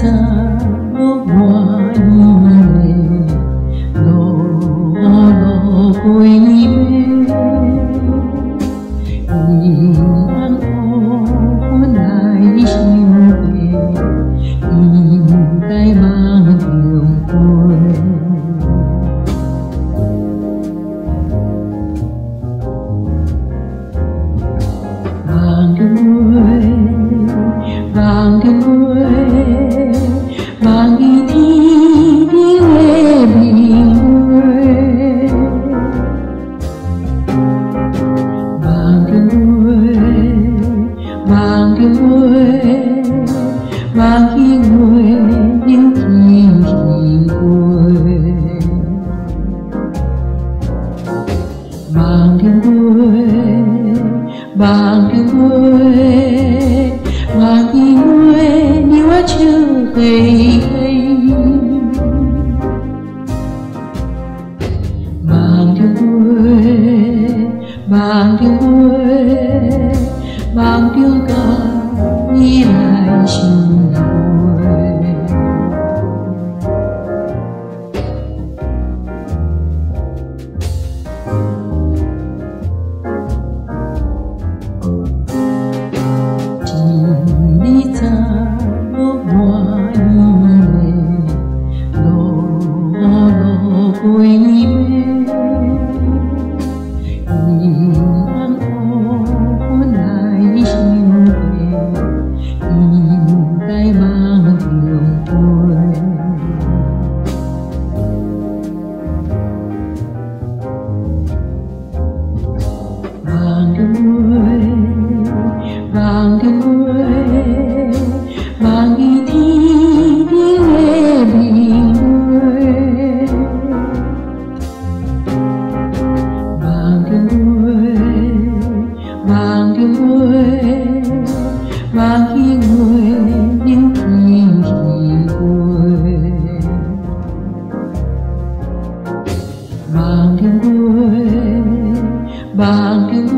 ta bước qua đi lo lo quê nhìn ăn ô lại chiều về nhìn tay mang đường quê vàng đuôi vàng đuôi vàng đi thi đi về bình quê vàng đuôi vàng đuôi vàng khi ngồi những chim chim quê vàng đuôi vàng đuôi vàng khi ngồi đi qua chiều cây vàng đuôi vàng đuôi vàng tiêu ca đi lại chiều quê chim đi ta bước qua đi lo lo quê nhìn ăn ô lại chiều về nhìn tay mang đường quê vàng đuôi vàng đuôi vàng đi thi đi về bình quê vàng đuôi vàng đuôi vàng khi ngồi những chim chim quê vàng đuôi vàng đuôi